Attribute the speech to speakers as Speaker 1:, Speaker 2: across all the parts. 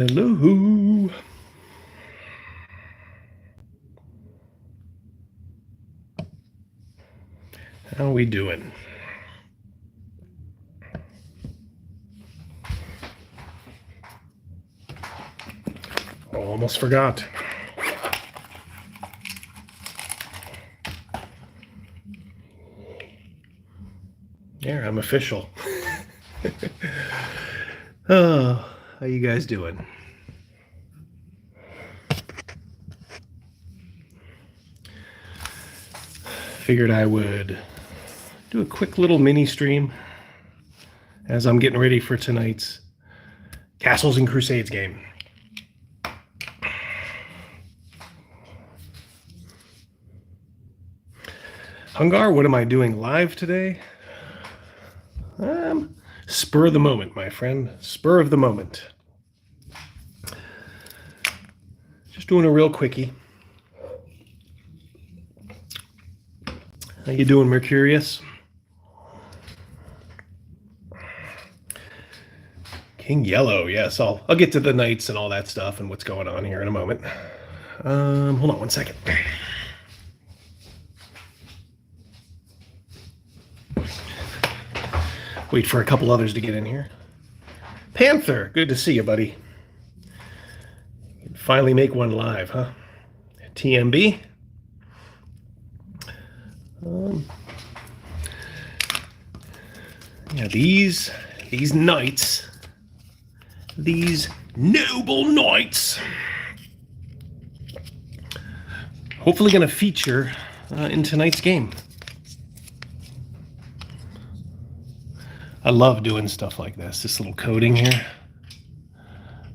Speaker 1: Hello. How we doing? Almost forgot. Yeah, I'm official. Oh, how you guys doing? Figured I would do a quick little mini stream as I'm getting ready for tonight's Castles and Crusades game. Hungar, what am I doing live today? Spur of the moment, my friend. Spur of the moment. Just doing a real quickie. How you doing, Mercurius? King Yellow, yes. I'll get to the knights and all that stuff and what's going on here in a moment. Hold on one second. Wait for a couple others to get in here. Panther, good to see you, buddy. Finally make one live, huh? TMB. Yeah, these knights, these noble knights, hopefully going to feature in tonight's game. I love doing stuff like this little coding here.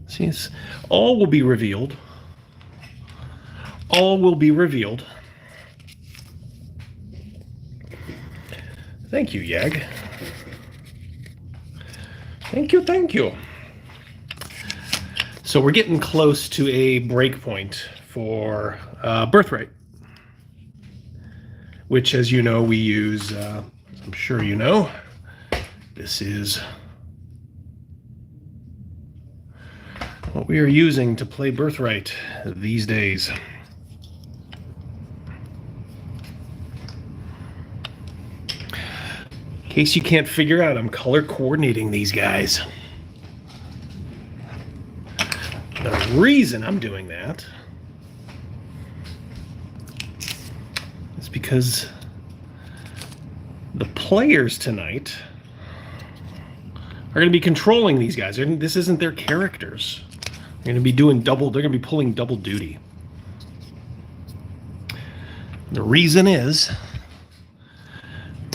Speaker 1: See, it's, all will be revealed. All will be revealed. Thank you, Yag. Thank you, thank you. So we're getting close to a breakpoint for Birthright, which, as you know, we use, I'm sure you know, this is what we are using to play Birthright these days. In case you can't figure out, I'm color coordinating these guys. The reason I'm doing that is because the players tonight are going to be controlling these guys. This isn't their characters. They're going to be doing double. They're going to be pulling double duty. The reason is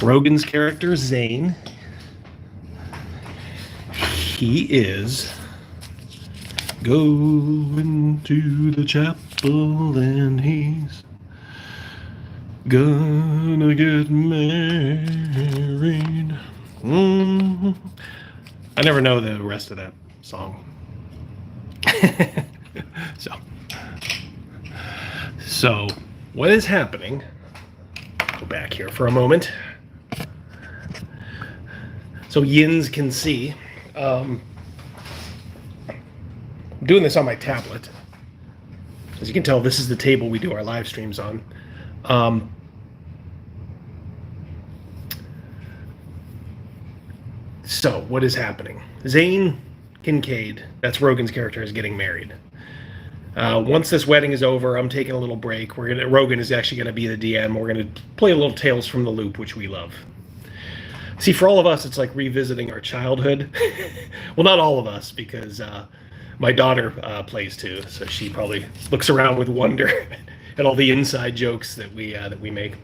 Speaker 1: Rogan's character, Zane, he is going to the chapel and he's gonna get married. I never know the rest of that song. So what is happening? Go back here for a moment. So Yins can see. I'm doing this on my tablet. As you can tell, this is the table we do our live streams on. So what is happening? Zane Kincaid, that's Rogan's character, is getting married. Once this wedding is over, I'm taking a little break. Rogan is actually going to be the DM. We're going to play a little Tales from the Loop, which we love. See, for all of us, it's like revisiting our childhood. Well, not all of us, because my daughter plays too, so she probably looks around with wonder at all the inside jokes that we make.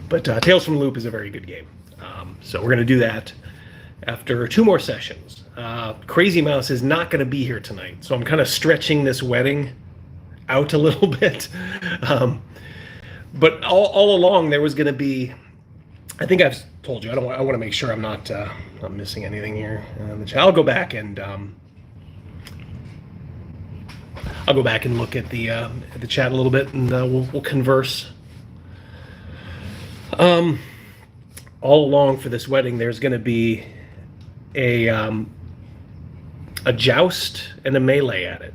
Speaker 1: But Tales from the Loop is a very good game. So we're going to do that after 2 more sessions. Crazy Mouse is not going to be here tonight, so I'm kind of stretching this wedding out a little bit. But all along there was going to be, I think I've told you, I want to make sure I'm not missing anything here. I'll go back and look at the chat a little bit, and we'll converse. All along for this wedding, there's going to be a a joust and a melee at it.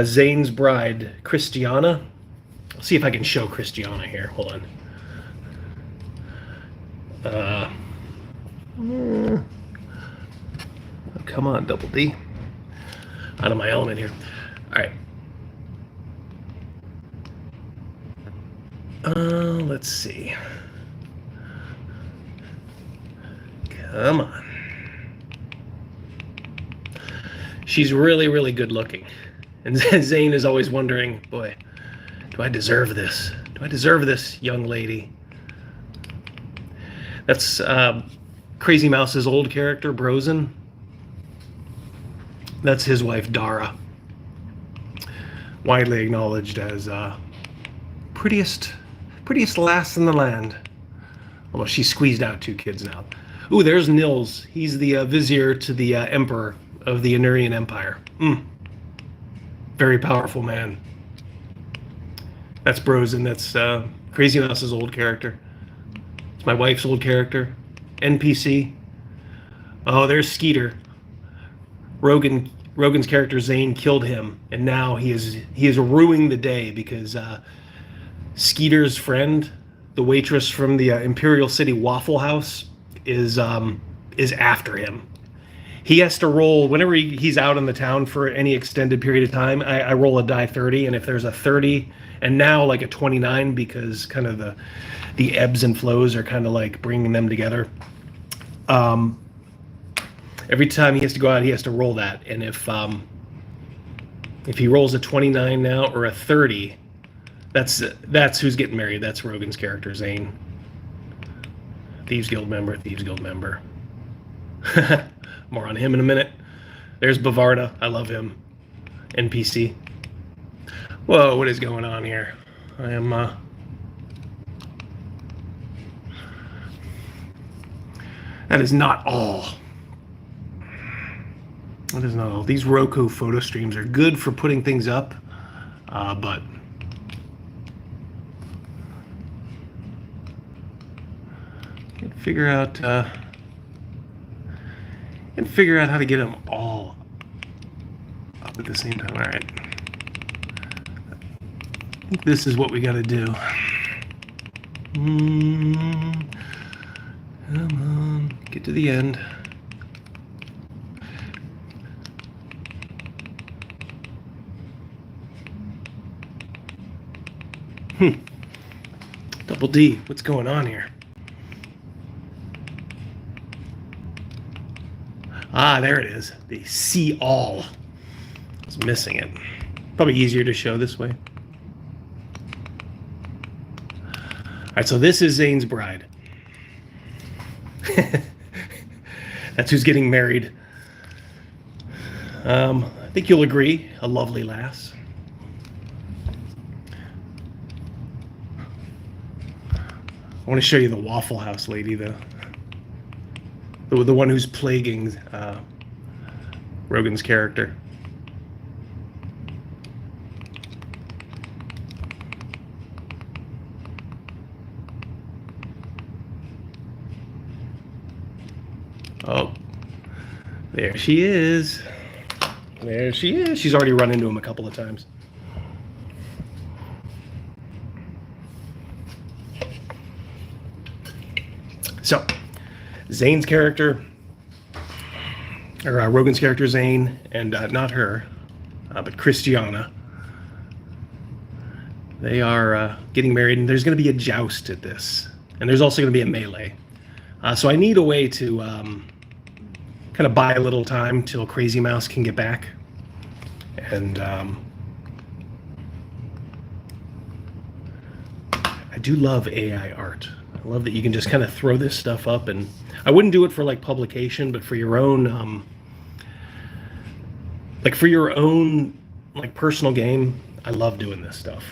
Speaker 1: Zane's bride, Christiana. Let's see if I can show Christiana here. Hold on. Come on, Double D. Out of my element here. All right. Let's see. Come on. She's really, really good looking. And Zane is always wondering, boy, do I deserve this? Do I deserve this, young lady? That's Crazy Mouse's old character, Brozen. That's his wife, Dara. Widely acknowledged as prettiest lass in the land. Although she squeezed out 2 kids now. Ooh, there's Nils. He's the vizier to the emperor of the Anurian Empire. Very powerful man. That's Brozen. That's Crazy Mouse's old character. It's my wife's old character. NPC. Oh, there's Skeeter. Rogan's character Zane killed him, and now he is ruining the day because Skeeter's friend, the waitress from the Imperial City Waffle House, is after him. He has to roll whenever he's out in the town for any extended period of time. I roll a die 30, and if there's a 30 and now like a 29 because kind of the ebbs and flows are kind of like bringing them together. Every time he has to go out, he has to roll that, and if he rolls a 29 now or a 30, that's who's getting married. That's Rogan's character, Zane. Thieves Guild member. More on him in a minute. There's Bavarda. I love him. NPC. Whoa, what is going on here? I am that is not all. That is not all. These Roku photo streams are good for putting things up, but can't figure out how to get them all up at the same time. All right, I think this is what we got to do. Come on, get to the end. Double D, what's going on here? Ah, there it is. The see all. I was missing it. Probably easier to show this way. All right, so this is Zane's bride. That's who's getting married. I think you'll agree, a lovely lass. I want to show you the Waffle House lady, though. The one who's plaguing Rogan's character. Oh, there she is. There she is. She's already run into him a couple of times. So, Zane's character, or Rogan's character Zane, and not her, but Christiana. They are getting married, and there's going to be a joust at this. And there's also going to be a melee. So I need a way to kind of buy a little time till Crazy Mouse can get back. And I do love AI art. I love that you can just kind of throw this stuff up, and I wouldn't do it for like publication, but for your own like personal game, I love doing this stuff.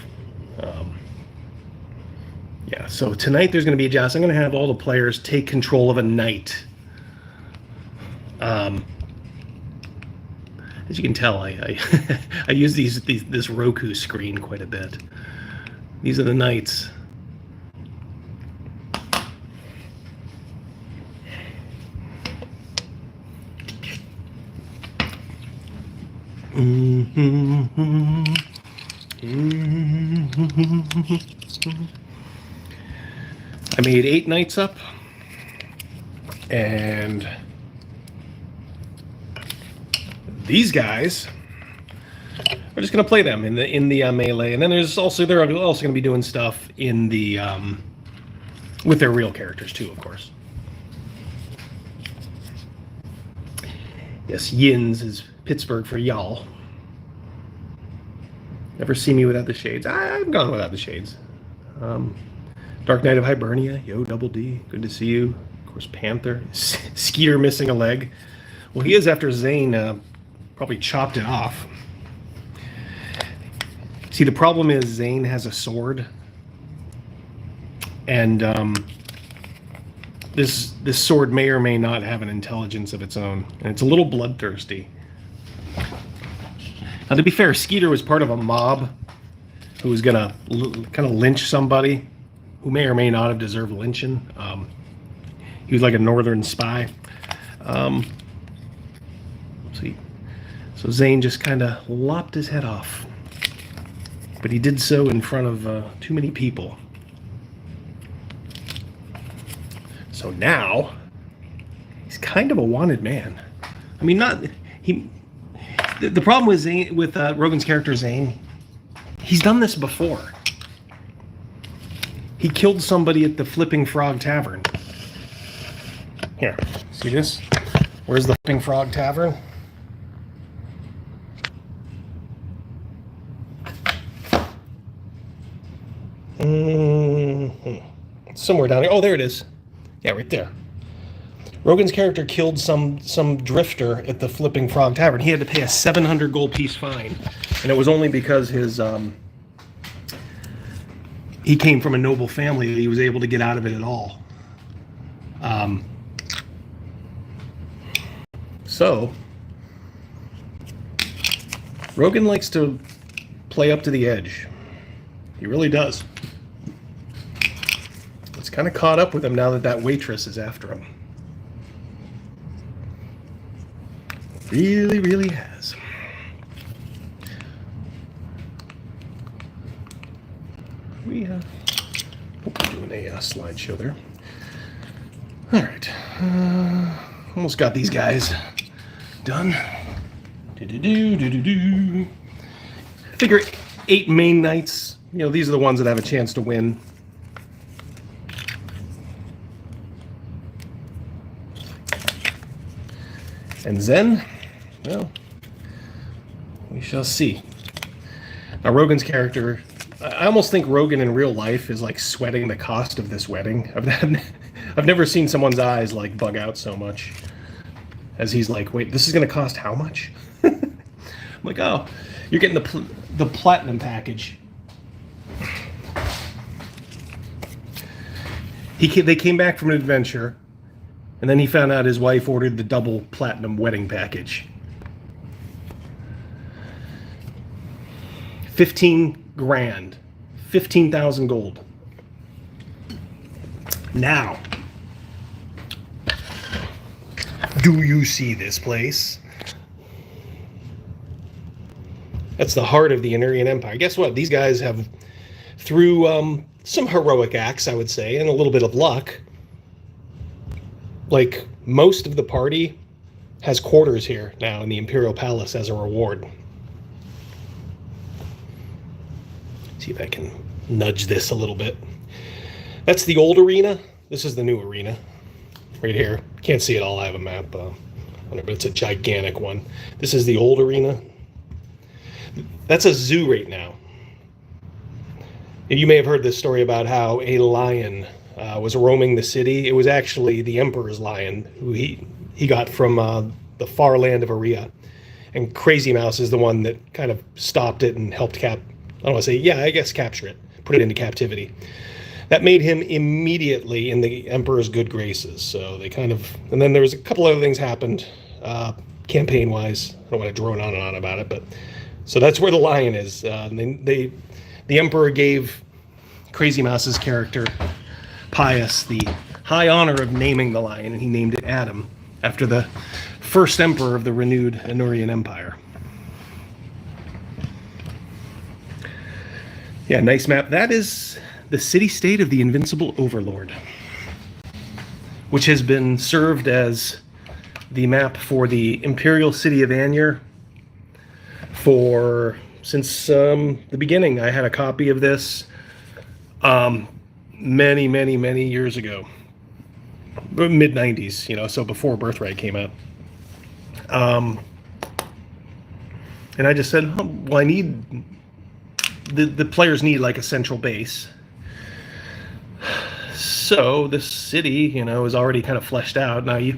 Speaker 1: Yeah, so tonight there's going to be a joust. I'm going to have all the players take control of a knight. As you can tell, I I use this Roku screen quite a bit. These are the knights. I made 8 knights up, and these guys, we're just gonna play them in the melee, and then they're also gonna be doing stuff in the with their real characters too, of course. Yes, Yins is Pittsburgh for y'all. Never see me without the shades. I'm gone without the shades. Dark Knight of Hibernia, yo, Double D, good to see you. Of course, Panther, Skeeter missing a leg. Well, he is after Zane probably chopped it off. See, the problem is Zane has a sword, and this sword may or may not have an intelligence of its own, and it's a little bloodthirsty. Now, to be fair, Skeeter was part of a mob who was gonna kind of lynch somebody who may or may not have deserved lynching. He was like a northern spy. So Zane just kind of lopped his head off, but he did so in front of too many people. So now he's kind of a wanted man. I mean, not he. The problem with Zane, with Rogan's character Zane, he's done this before. He killed somebody at the Flipping Frog Tavern. Here, see this? Where's the Flipping Frog Tavern? Somewhere down here. Oh, there it is. Yeah, right there. Rogan's character killed some drifter at the Flipping Frog Tavern. He had to pay a 700 gold piece fine, and it was only because his he came from a noble family that he was able to get out of it at all. So Rogan likes to play up to the edge. He really does. It's kind of caught up with him now that waitress is after him. Really, really has. We doing a slideshow there. All right, almost got these guys done. I figure 8 main knights. You know, these are the ones that have a chance to win. And Zen, well, we shall see. Now, Rogan's character, I almost think Rogan in real life is like sweating the cost of this wedding. I've never seen someone's eyes like bug out so much as he's like, wait, this is going to cost how much? I'm like, oh, you're getting the platinum package. They came back from an adventure, and then he found out his wife ordered the double platinum wedding package. 15 grand. 15,000 gold. Now, do you see this place? That's the heart of the Anurian Empire. Guess what? These guys have, through some heroic acts, I would say, and a little bit of luck, like most of the party has quarters here now in the Imperial Palace as a reward. See if I can nudge this a little bit. That's the old arena. This is the new arena right here. Can't see it all. I have a map, but it's a gigantic one. This is the old arena. That's a zoo right now. You may have heard this story about how a lion was roaming the city. It was actually the Emperor's lion, who he got from the far land of Aria. And Crazy Mouse is the one that kind of stopped it and helped I don't want to say, yeah, I guess capture it, put it into captivity. That made him immediately in the Emperor's good graces. So they kind of, and then there was a couple other things happened, campaign-wise. I don't want to drone on and on about it, but so that's where the lion is. The Emperor gave Crazy Mouse's character, Pius, the high honor of naming the lion, and he named it Adam, after the first emperor of the renewed Anurian Empire. Yeah, nice map. That is the city-state of the Invincible Overlord, which has been served as the map for the Imperial City of Anyer since the beginning. I had a copy of this many, many, many years ago, mid-90s, so before Birthright came out. And I just said, oh, well, I need the players need like a central base. So this city, is already kind of fleshed out. Now you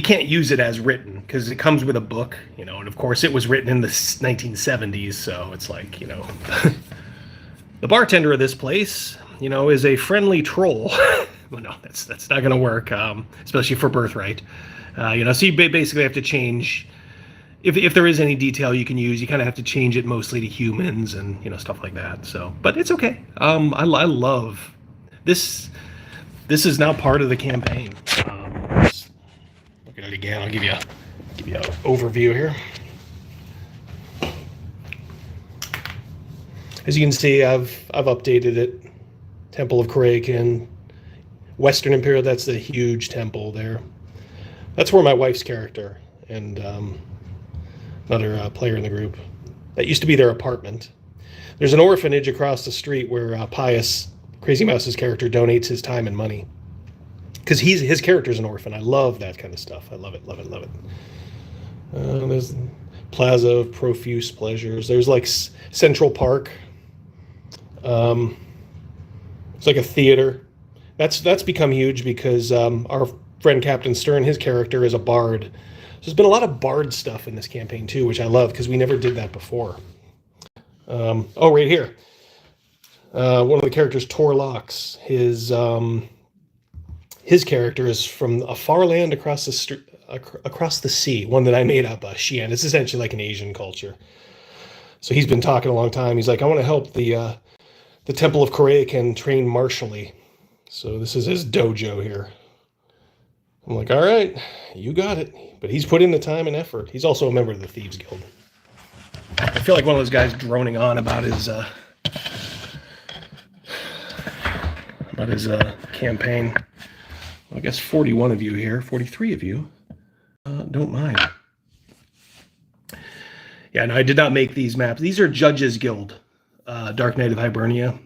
Speaker 1: can't use it as written because it comes with a book, and of course it was written in the 1970s. So it's like, the bartender of this place, is a friendly troll. Well, no, that's not going to work, especially for Birthright. So you basically have to change. If there is any detail you can use, you kind of have to change it mostly to humans and stuff like that. So, but it's okay. I love this. This is now part of the campaign. Let's look at it again. I'll give you an overview here. As you can see, I've updated it. Temple of Korakin, Western Imperial. That's the huge temple there. That's where my wife's character and another player in the group. That used to be their apartment. There's an orphanage across the street where Pius, Crazy Mouse's character, donates his time and money. Because his character's an orphan. I love that kind of stuff. I love it, love it, love it. There's Plaza of Profuse Pleasures. There's like Central Park. It's like a theater. That's become huge because our friend Captain Stern, his character, is a bard. So there's been a lot of bard stuff in this campaign too, which I love because we never did that before. Right here. One of the characters, Torlox, his character is from a far land across the sea, one that I made up, Xi'an. It's essentially like an Asian culture. So he's been talking a long time. He's like, I want to help the Temple of Korakin train martially. So this is his dojo here. I'm like, all right, you got it. But he's put in the time and effort. He's also a member of the Thieves Guild. I feel like one of those guys droning on about his campaign. Well, I guess 41 of you here, 43 of you don't mind. Yeah, no, I did not make these maps. These are Judges Guild, Dark Knight of Hibernia.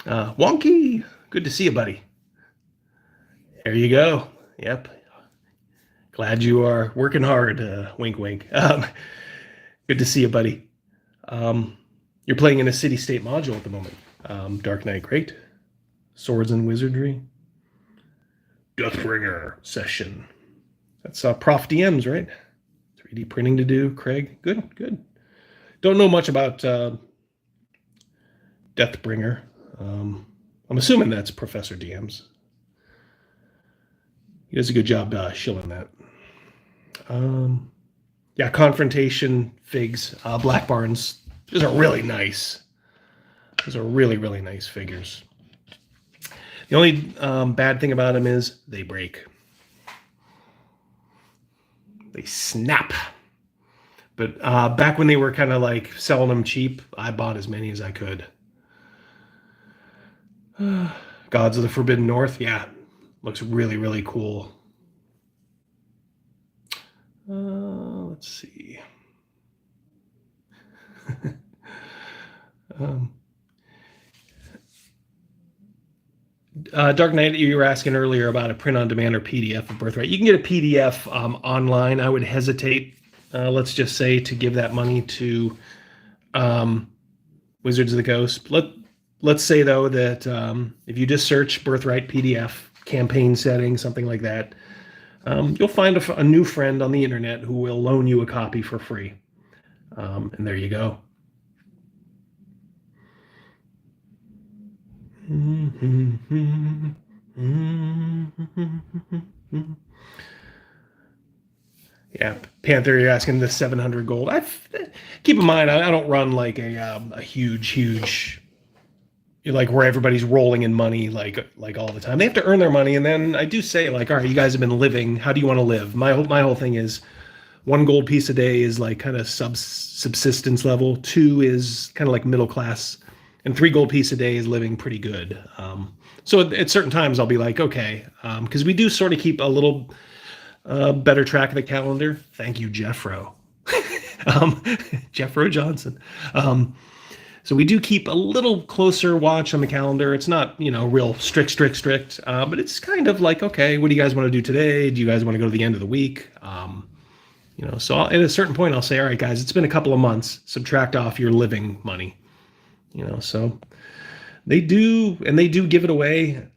Speaker 1: Wonky, good to see you, buddy. There you go. Yep. Glad you are working hard. Wink, wink. Good to see you, buddy. You're playing in a city-state module at the moment. Dark Knight, great. Swords and Wizardry. Deathbringer session. That's Prof DMs, right? 3D printing to do. Craig, good, good. Don't know much about Deathbringer. I'm assuming that's Professor DMs. He does a good job shilling that. Yeah, Confrontation Figs, Black Barns. Those are really nice. Those are really, really nice figures. The only bad thing about them is they break. They snap. But back when they were kind of like selling them cheap, I bought as many as I could. Gods of the Forbidden North, yeah. Looks really, really cool. Let's see. Dark Knight, you were asking earlier about a print-on-demand or PDF of Birthright. You can get a PDF online. I would hesitate, let's just say, to give that money to Wizards of the Coast. Let's say, though, that if you just search Birthright PDF, campaign settings, something like that, you'll find a new friend on the internet who will loan you a copy for free. And there you go. Yeah, Panther, you're asking the 700 gold. Keep in mind, I don't run like a huge, like where everybody's rolling in money like all the time. They have to earn their money, and then I do say like, all right, you guys have been living. How do you want to live? My whole thing is, 1 gold piece a day is like kind of subsistence level. 2 is kind of like middle class, and 3 gold piece a day is living pretty good. So at certain times I'll be like, okay, because we do sort of keep a little better track of the calendar. Thank you, Jeffro. Jeffro Johnson. So we do keep a little closer watch on the calendar. It's not, real strict, but it's kind of like, okay, what do you guys want to do today? Do you guys want to go to the end of the week? So at a certain point, I'll say, all right, guys, it's been a couple of months. Subtract off your living money. So they do give it away.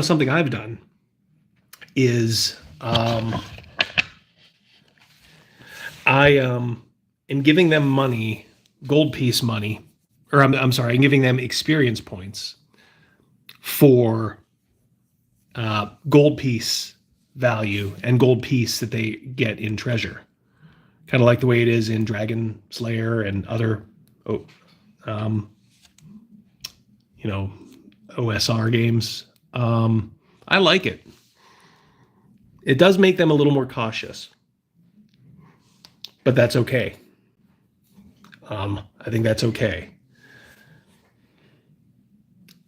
Speaker 1: Something I've done is I in giving them money, gold piece money, or I'm sorry, I'm giving them experience points for gold piece value and gold piece that they get in treasure. Kind of like the way it is in Dragon Slayer and other, OSR games. I like it. It does make them a little more cautious, but that's okay. I think that's okay.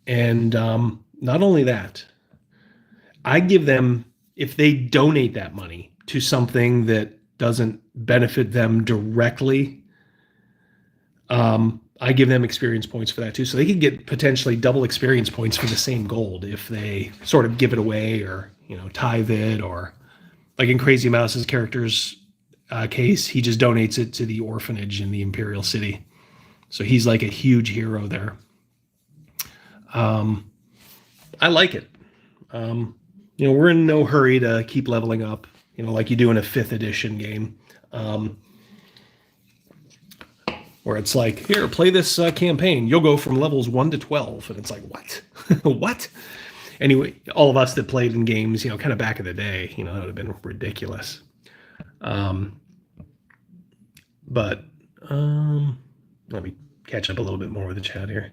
Speaker 1: And not only that, I give them, if they donate that money to something that doesn't benefit them directly, I give them experience points for that too. So they could get potentially double experience points for the same gold if they sort of give it away or, tithe it, or like in Crazy Mouse's character's case, he just donates it to the orphanage in the Imperial City. So he's like a huge hero there. I like it. We're in no hurry to keep leveling up, like you do in a 5th edition game. Where it's like, here, play this campaign. You'll go from levels 1 to 12. And it's like, what? What? Anyway, all of us that played in games, kind of back in the day, that would have been ridiculous. But let me catch up a little bit more with the chat here.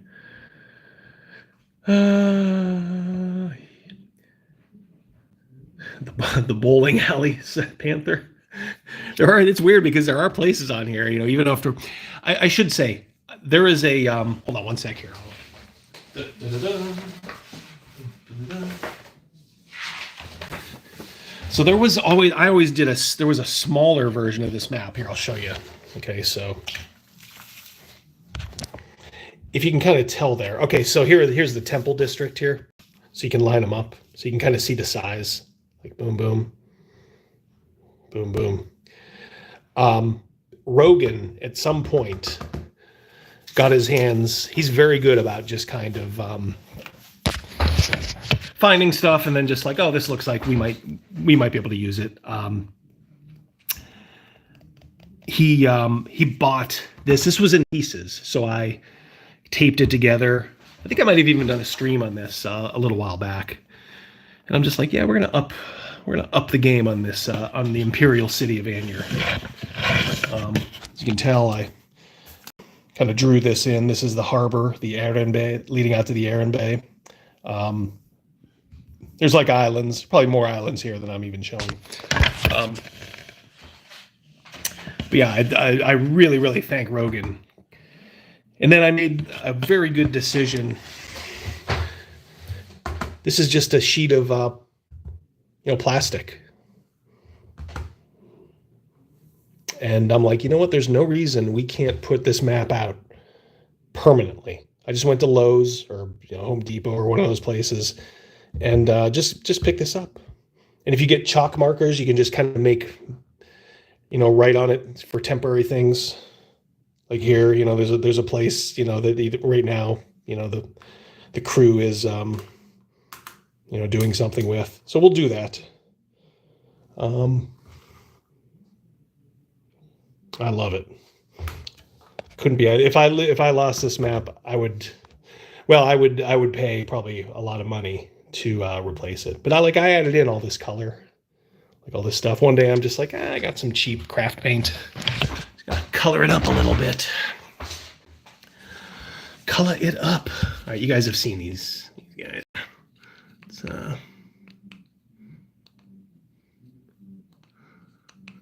Speaker 1: The bowling alley, Panther. It's weird because there are places on here, even after. I should say there is a hold on one sec here. So there was a smaller version of this map. Here, I'll show you. Okay, so if you can kind of tell there. Okay, so here's the temple district here. So you can line them up. So you can kind of see the size. Like boom, boom. Boom, boom. Rogan, at some point, got his hands. He's very good about just kind of finding stuff and then just like, oh, this looks like we might be able to use it. He bought this. This was in pieces, so I taped it together. I think I might have even done a stream on this a little while back. And I'm just like, yeah, we're gonna up the game on this on the Imperial City of Anir. As you can tell, I kind of drew this in. This is the harbor, the Aaron Bay, leading out to the Aaron Bay. There's like islands, probably more islands here than I'm even showing. But yeah, I really, really thank Rogan. And then I made a very good decision. This is just a sheet of, plastic. And I'm like, you know what? There's no reason we can't put this map out permanently. I just went to Lowe's or Home Depot or one of those places and just pick this up. And if you get chalk markers, you can just kind of make, write on it for temporary things. Like here, there's a place, that right now, the crew is, doing something with. So we'll do that. I love it. Couldn't be. If I lost this map, I would pay probably a lot of money to replace it. But I added in all this color, like all this stuff. One day I'm just like, I got some cheap craft paint. Just gotta color it up a little bit. Color it up. All right, you guys have seen these guys.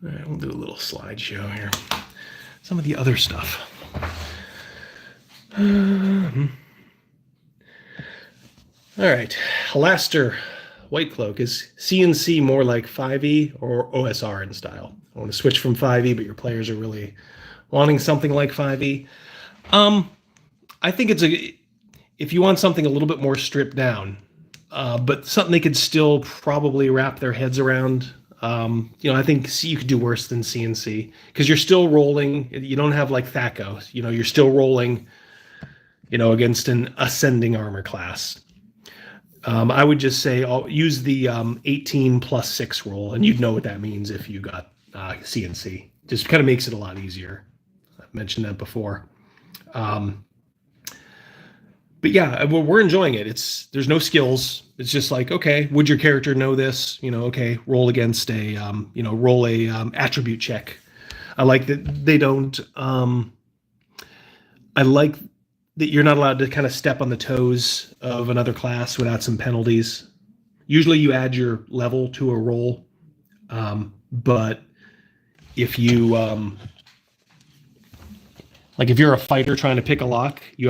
Speaker 1: All right, we'll do a little slideshow here. Some of the other stuff. All right, Alaster White Cloak. Is CNC more like 5e or OSR in style? I want to switch from 5e, but your players are really wanting something like 5e. I think if you want something a little bit more stripped down, but something they could still probably wrap their heads around. I think you could do worse than CNC because you're still rolling. You don't have like THACO. You're still rolling, against an ascending armor class. I would just say I'll use the 18 plus 6 roll, and you'd know what that means if you got CNC. Just kind of makes it a lot easier. I've mentioned that before. But yeah, we're enjoying it. There's no skills. It's just like, okay, would your character know this? Okay, roll against a attribute check. I like that they don't. I like that you're not allowed to kind of step on the toes of another class without some penalties. Usually, you add your level to a roll, but if you like if you're a fighter trying to pick a lock, you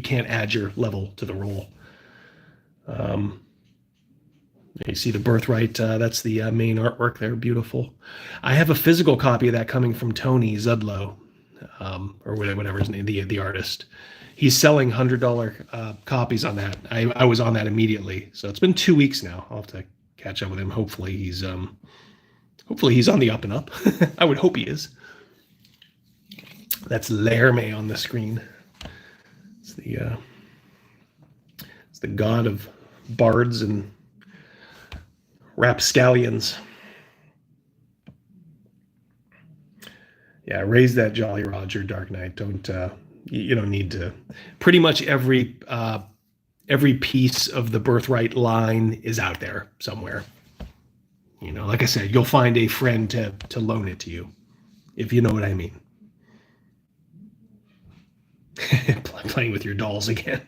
Speaker 1: can't add your level to the roll. You see the Birthright, that's the main artwork there, beautiful. I have a physical copy of that coming from Tony Zudlow, or whatever his name, the artist. He's selling $100 copies on that. I was on that immediately. So it's been 2 weeks now. I'll have to catch up with him. Hopefully he's on the up and up. I would hope he is. That's Lerme on the screen. It's the god of bards and rapscallions. Yeah, raise that Jolly Roger, Dark Knight. You don't need to. Pretty much every piece of the Birthright line is out there somewhere. Like I said, you'll find a friend to loan it to you, if you know what I mean. Playing with your dolls again.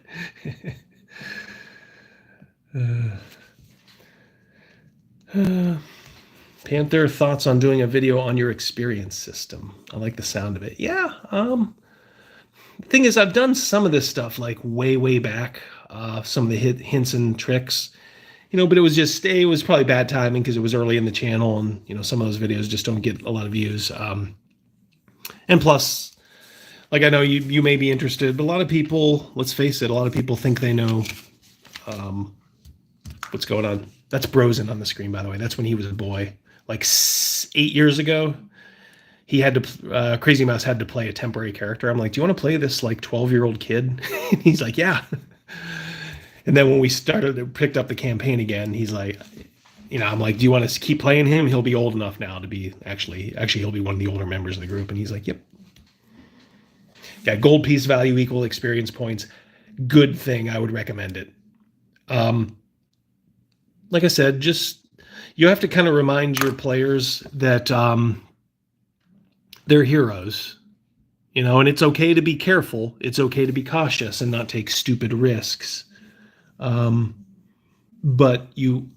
Speaker 1: Panther, thoughts on doing a video on your experience system? I like the sound of it. Yeah. The thing is, I've done some of this stuff like way back. Some of the hints and tricks, but it was probably bad timing because it was early in the channel, and some of those videos just don't get a lot of views. And plus, like, I know you may be interested, but a lot of people, let's face it, a lot of people think they know what's going on. That's Brosen on the screen, by the way. That's when he was a boy. Like 8 years ago, he had to, Crazy Mouse had to play a temporary character. I'm like, do you want to play this like 12-year-old kid? And he's like, yeah. And then when we picked up the campaign again, he's like, I'm like, do you want to keep playing him? He'll be old enough now to be actually he'll be one of the older members of the group. And he's like, yep. Yeah, gold piece value equal experience points. Good thing. I would recommend it. Like I said, you have to kind of remind your players that they're heroes, and it's okay to be careful. It's okay to be cautious and not take stupid risks. But you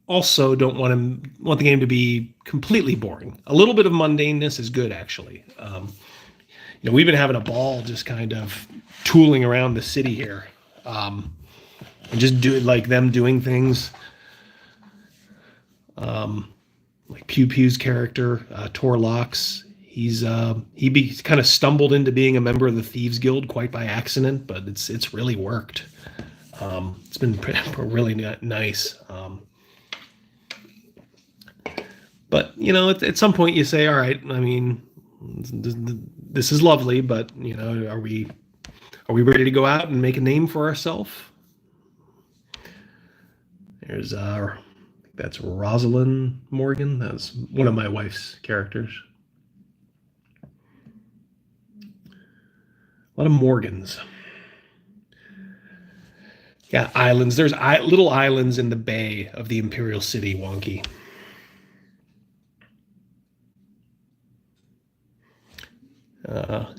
Speaker 1: also don't want the game to be completely boring. A little bit of mundaneness is good, actually. We've been having a ball just kind of tooling around the city here, and just doing things. Like Pew Pew's character, Torlox, he kind of stumbled into being a member of the Thieves Guild quite by accident, but it's really worked. It's been really nice. But at some point you say, all right, I mean, this is lovely, but are we ready to go out and make a name for ourselves? There's that's Rosalind Morgan. That's one of my wife's characters. A lot of Morgans. Yeah, islands. There's little islands in the bay of the Imperial City, wonky.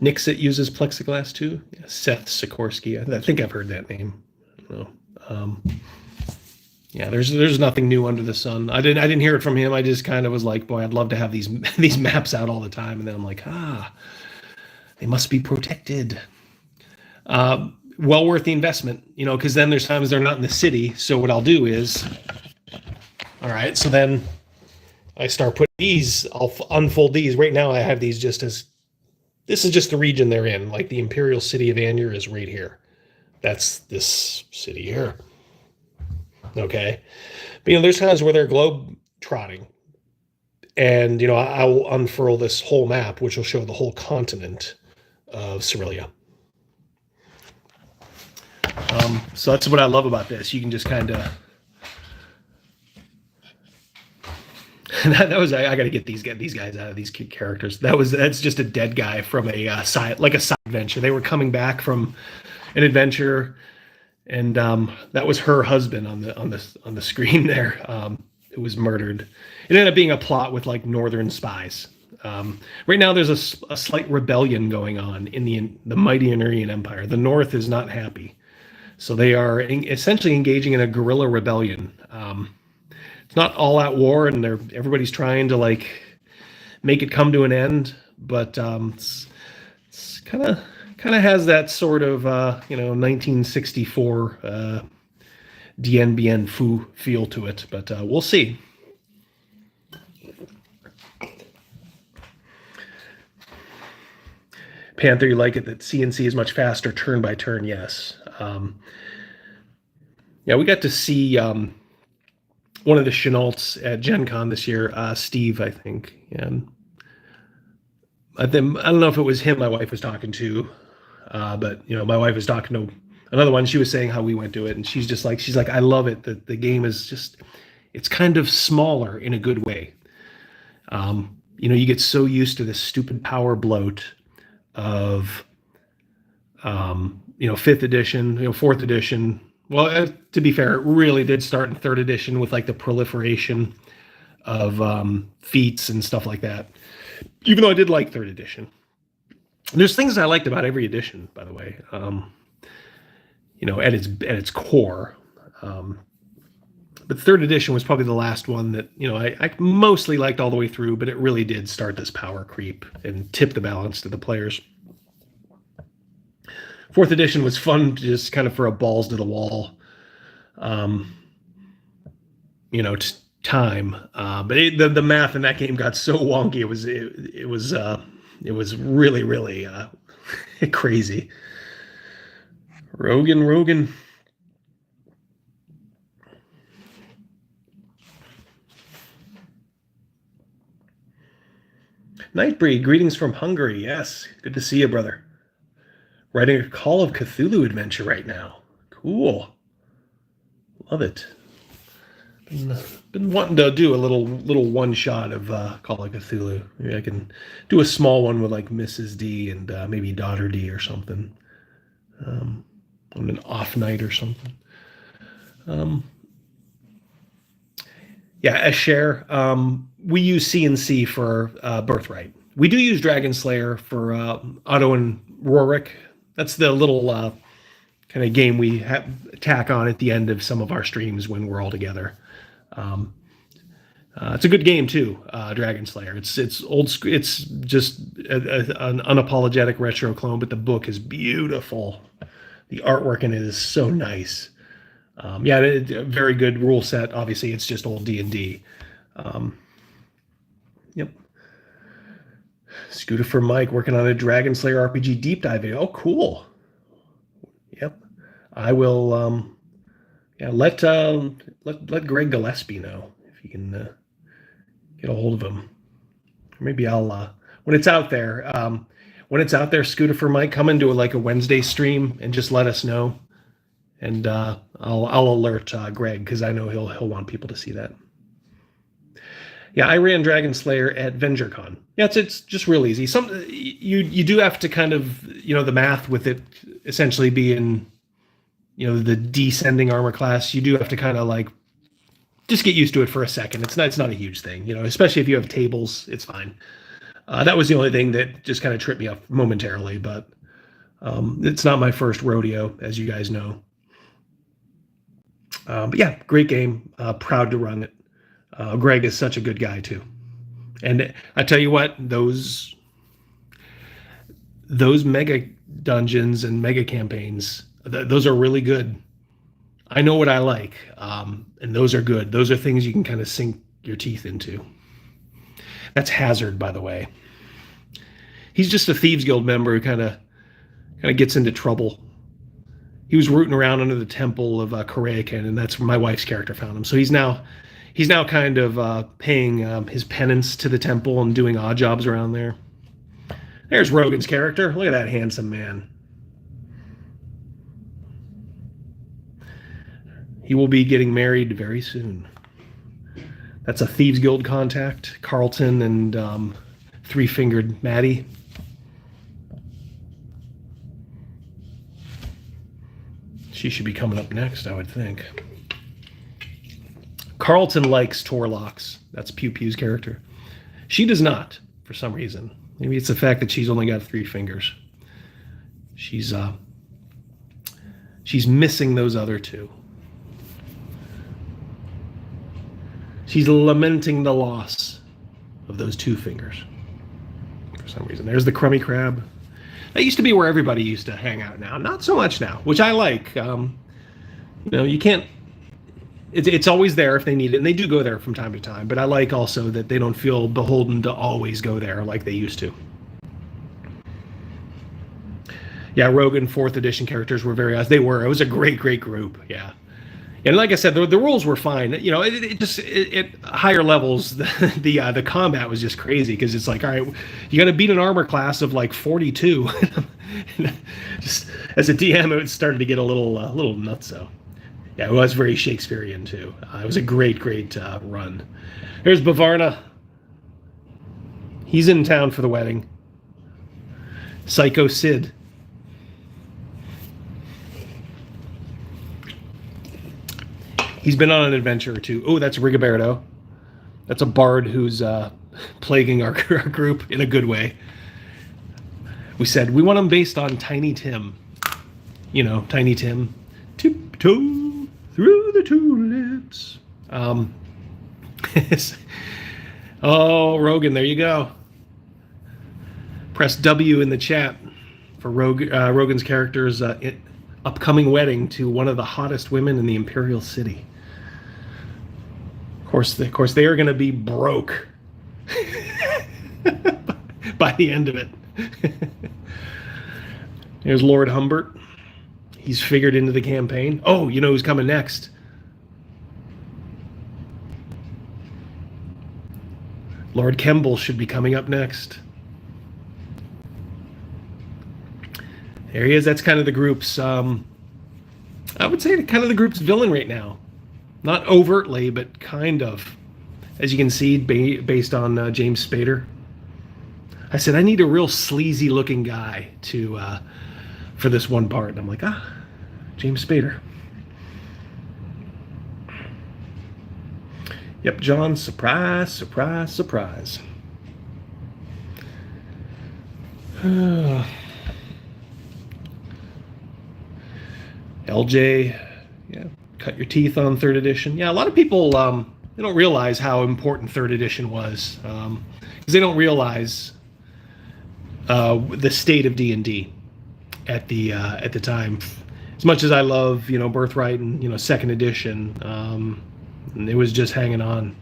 Speaker 1: Nixit uses plexiglass too. Yeah, Seth Sikorsky. I think I've heard that name. I don't know. Yeah, there's nothing new under the sun. I didn't hear it from him. I just kind of was like, boy, I'd love to have these these maps out all the time. And then I'm like, they must be protected. Well worth the investment, because then there's times they're not in the city. So what I'll do is, all right, so then I start putting these. I'll unfold these. Right now, I have these just as this is just the region they're in. Like the Imperial City of Anyer is right here. That's this city here. Okay. But, there's times where they're globe trotting. And, I will unfurl this whole map, which will show the whole continent of Cerelia. So that's what I love about this. You can just kind of... that was I got to get these guys out of these characters. That's just a dead guy from a side adventure. They were coming back from an adventure, and that was her husband on the screen there. It was murdered. It ended up being a plot with like northern spies. Right now, there's a slight rebellion going on in the mighty Anurian Empire. The North is not happy, so they are essentially engaging in a guerrilla rebellion. It's not all out war, and everybody's trying to like make it come to an end, but it's kind of has that sort of 1964 Dien Bien Phu feel to it, but we'll see. Panther, you like it that CNC is much faster turn by turn? Yes. Yeah, we got to see one of the Chenaults at Gen Con this year, Steve, I think. And I don't know if it was him my wife was talking to, but my wife was talking to another one. She was saying how we went to it, and she's like, I love it that the game is just, it's kind of smaller in a good way. You get so used to this stupid power bloat of, 5th edition, 4th edition. Well, to be fair, it really did start in 3rd edition with like the proliferation of feats and stuff like that. Even though I did like 3rd edition, there's things I liked about every edition, by the way. At its core. But 3rd edition was probably the last one that I mostly liked all the way through, but it really did start this power creep and tip the balance to the players. 4th edition was fun, just kind of for a balls to the wall, time. But the math in that game got so wonky. It was really, really crazy. Rogan. Nightbreed, greetings from Hungary. Yes, good to see you, brother. Writing a Call of Cthulhu adventure right now. Cool. Love it. Been wanting to do a little one shot of Call of Cthulhu. Maybe I can do a small one with like Mrs. D and maybe Daughter D or something. On an off night or something. Yeah, Escher. We use CNC for Birthright. We do use Dragon Slayer for Otto and Rorik. That's the little kind of game we tack on at the end of some of our streams when we're all together. It's a good game too, Dragon Slayer. It's old. It's just an unapologetic retro clone, but the book is beautiful. The artwork in it is so nice. A very good rule set. Obviously, it's just old D&D. Yep. Scooter for Mike working on a Dragon Slayer RPG deep dive video. Oh, cool. Yep. I will. Let Greg Gillespie know if you can get a hold of him. Or maybe I'll when it's out there. Scooter for Mike, come into a Wednesday stream and just let us know, and I'll alert Greg because I know he'll want people to see that. Yeah, I ran Dragon Slayer at VengerCon. Yeah, it's just real easy. You do have to kind of the math with it essentially being the descending armor class. You do have to kind of just get used to it for a second. It's not a huge thing, especially if you have tables. It's fine. That was the only thing that just kind of tripped me up momentarily, but it's not my first rodeo, as you guys know. But yeah, great game. Proud to run it. Greg is such a good guy too. And I tell you what, those mega dungeons and mega campaigns, those are really good. I know what I like, and those are good. Those are things you can kind of sink your teeth into. That's Hazard, by the way. He's just a Thieves Guild member who kind of gets into trouble. He was rooting around under the temple of Koreakin, and that's where my wife's character found him. So he's now kind of paying his penance to the temple and doing odd jobs around there. There's Rogan's character. Look at that handsome man. He will be getting married very soon. That's a Thieves Guild contact, Carlton and Three-Fingered Maddie. She should be coming up next, I would think. Carlton likes Torlocks. That's Pew Pew's character. She does not, for some reason. Maybe it's the fact that she's only got 3 fingers. She's missing those other 2. She's lamenting the loss of those 2 fingers for some reason. There's the Crummy Crab. That used to be where everybody used to hang out now. Not so much now, which I like. You can't... It's always there if they need it, and they do go there from time to time, but I like also that they don't feel beholden to always go there like they used to. Yeah, Rogan 4th edition characters were very... They were. It was a great, great group, yeah. And like I said, the rules were fine. You know, it just at higher levels, the combat was just crazy because it's like, all right, you got to beat an armor class of like 42. Just as a DM, it started to get a little nutso. Yeah, it was very Shakespearean too. It was a great, great run. There's Bavarna. He's in town for the wedding. Psycho Sid. He's been on an adventure or two. Oh, that's Rigoberto. That's a bard who's plaguing our group in a good way. We said we want him based on Tiny Tim. You know, Tiny Tim. Tiptoe through the tulips. Oh, Rogan, there you go. Press W in the chat for Rogan's character's upcoming wedding to one of the hottest women in the Imperial City. Of course, they are going to be broke by the end of it. There's Lord Humbert. He's figured into the campaign. Oh, you know who's coming next? Lord Kemble should be coming up next. There he is. That's kind of the group's, I would say kind of the group's villain right now. Not overtly, but kind of. As you can see, based on James Spader. I said, I need a real sleazy looking guy for this one part. And I'm like, James Spader. Yep, John, surprise, surprise, surprise. LJ, yeah, cut your teeth on 3rd edition. Yeah, a lot of people, they don't realize how important 3rd edition was. Because they don't realize the state of D&D at the time. As much as I love, Birthright and, 2nd edition, it was just hanging on.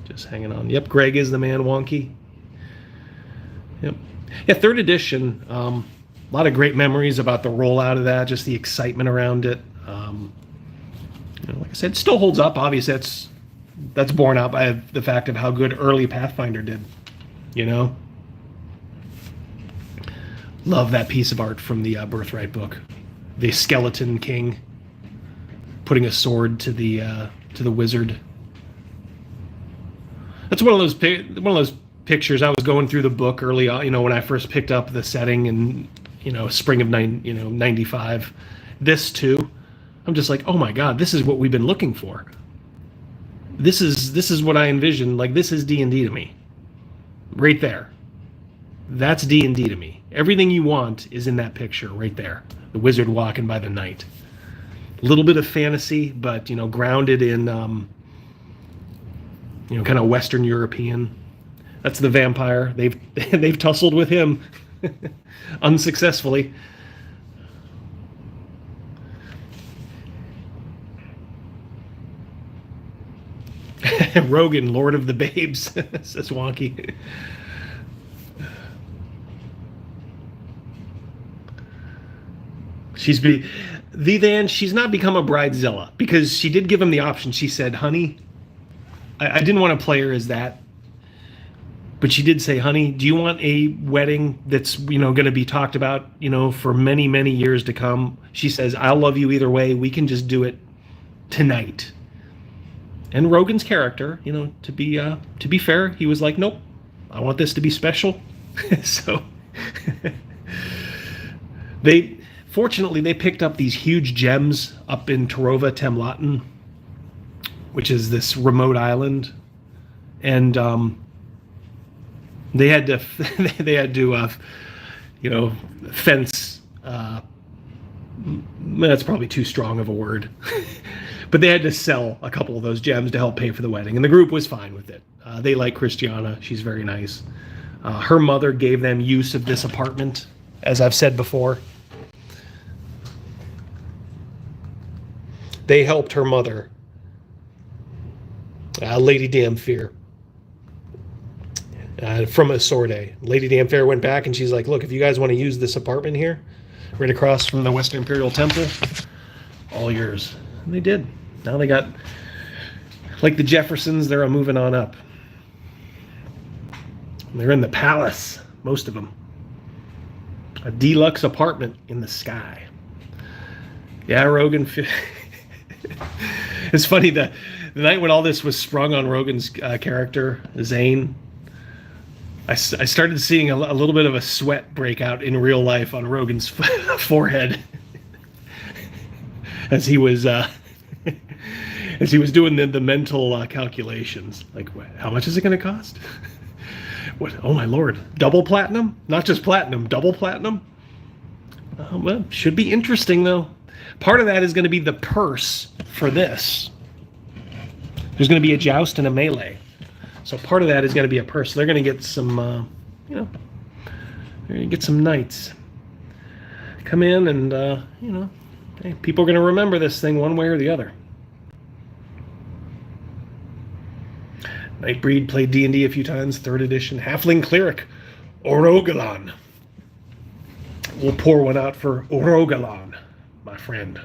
Speaker 1: Just hanging on. Yep, Greg is the man, Wonky. Yep. Yeah, 3rd edition, a lot of great memories about the rollout of that, just the excitement around it. Like I said, it still holds up. Obviously, that's borne out by the fact of how good early Pathfinder did. Love that piece of art from the Birthright book. The skeleton king putting a sword to the wizard. That's one of those pictures. I was going through the book early on, when I first picked up the setting in, spring of 95. This too. I'm just like, oh my God, this is what we've been looking for. This is what I envisioned. Like, this is D&D to me. Right there. That's D&D to me. Everything you want is in that picture right there. The wizard walking by the night. A little bit of fantasy, but grounded in kind of Western European. That's the vampire. They've tussled with him unsuccessfully. Rogan, Lord of the Babes, says Wonky. She's not become a bridezilla because she did give him the option. She said, honey, I didn't want to play her as that, but she did say, honey, do you want a wedding that's, going to be talked about, for many, many years to come? She says, I'll love you either way. We can just do it tonight. And Rogan's character, to be fair, he was like, nope, I want this to be special. So Fortunately, they picked up these huge gems up in Tarova Temlaten, which is this remote island, and they had to fence. That's probably too strong of a word, but they had to sell a couple of those gems to help pay for the wedding, and the group was fine with it. They like Christiana; she's very nice. Her mother gave them use of this apartment, as I've said before. They helped her mother, Lady Damfair, from Asorde. Lady Damfair went back and she's like, look, if you guys want to use this apartment here, right across from the Western Imperial Temple, all yours. And they did. Now they got, like the Jeffersons, they're moving on up. They're in the palace, most of them. A deluxe apartment in the sky. Yeah, Rogan... It's funny, the night when all this was sprung on Rogan's character, Zane, I started seeing a little bit of a sweat break out in real life on Rogan's forehead as he was doing the mental calculations. Like, how much is it going to cost? What? Oh my lord! Double platinum? Not just platinum, double platinum? Well, should be interesting though. Part of that is going to be the purse for this. There's going to be a joust and a melee. So part of that is going to be a purse. They're going to get some, they're going to get some knights. Come in and, hey, people are going to remember this thing one way or the other. Nightbreed played D&D a few times, 3rd edition. Halfling Cleric, Orogalan. We'll pour one out for Orogalan, my friend.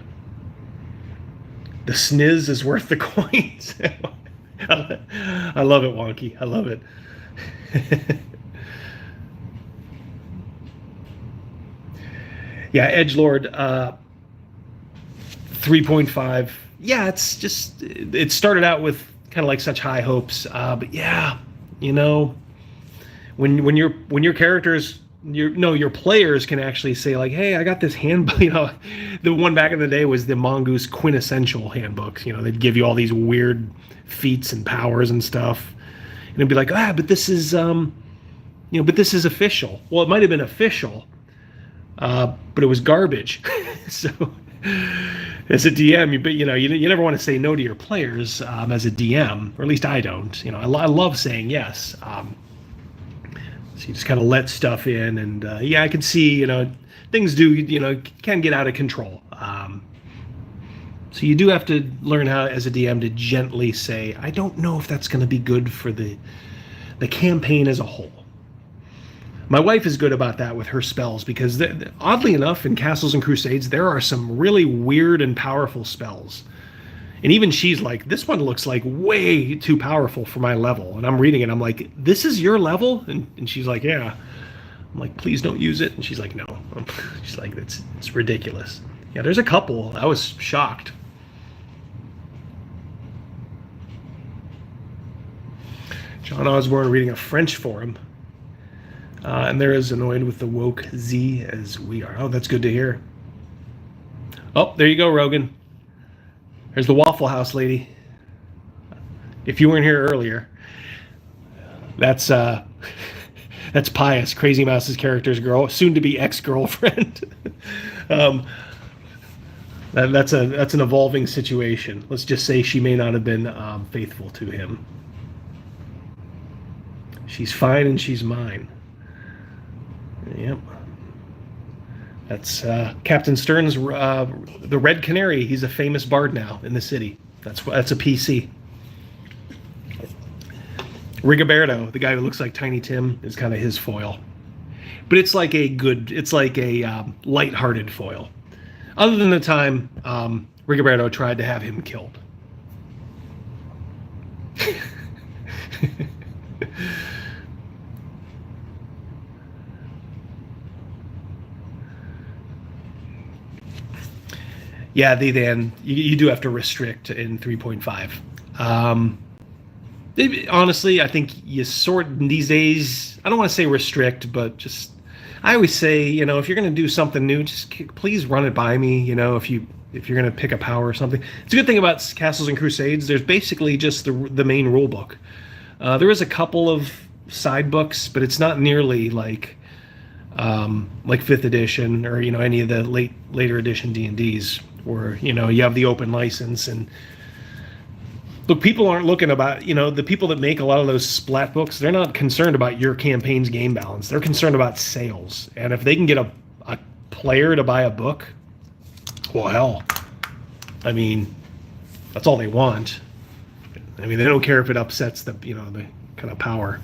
Speaker 1: The sniz is worth the coins. I love it, Wonky. I love it. Yeah, Edgelord, 3.5. Yeah, it's just, it started out with kind of like such high hopes. But yeah, when your characters, your players can actually say like, hey, I got this handbook. The one back in the day was the Mongoose quintessential handbook. They'd give you all these weird feats and powers and stuff, and it'd be like, but this is but this is official. Well, it might have been official, but it was garbage. So as a DM, you never want to say no to your players as a DM, or at least I don't. I love saying yes. So you just kind of let stuff in, and I can see, things can get out of control. So you do have to learn how, as a DM, to gently say, I don't know if that's going to be good for the campaign as a whole. My wife is good about that with her spells, because oddly enough, in Castles and Crusades, there are some really weird and powerful spells. And even she's like, this one looks like way too powerful for my level. And I'm reading it, I'm like, this is your level? And she's like, yeah. I'm like, please don't use it. And she's like, no. She's like, it's ridiculous. Yeah, there's a couple. I was shocked. John Osborne reading a French forum. And they're as annoyed with the woke Z as we are. Oh, that's good to hear. Oh, there you go, Rogan. There's the Waffle House lady. If you weren't here earlier, that's Pius, Crazy Mouse's character's girl, soon to be ex-girlfriend. That's an evolving situation. Let's just say she may not have been faithful to him. She's fine and she's mine. Yep. That's Captain Stern's the Red Canary. He's a famous bard now in the city. That's a PC. Rigoberto, the guy who looks like Tiny Tim, is kind of his foil. But it's like a light-hearted foil. Other than the time Rigoberto tried to have him killed. Yeah, you do have to restrict in 3.5. Honestly, I think you sort these days. I don't want to say restrict, but just I always say, if you're going to do something new, just please run it by me. If you're going to pick a power or something. It's a good thing about Castles and Crusades. There's basically just the main rule book. There is a couple of side books, but it's not nearly like 5th edition or any of the later edition D&Ds where you have the open license. And look, people aren't looking about the people that make a lot of those Splat books. They're not concerned about your campaign's game balance. They're concerned about sales. And if they can get a player to buy a book, well, hell, I mean, that's all they want. I mean, they don't care if it upsets the the kind of power.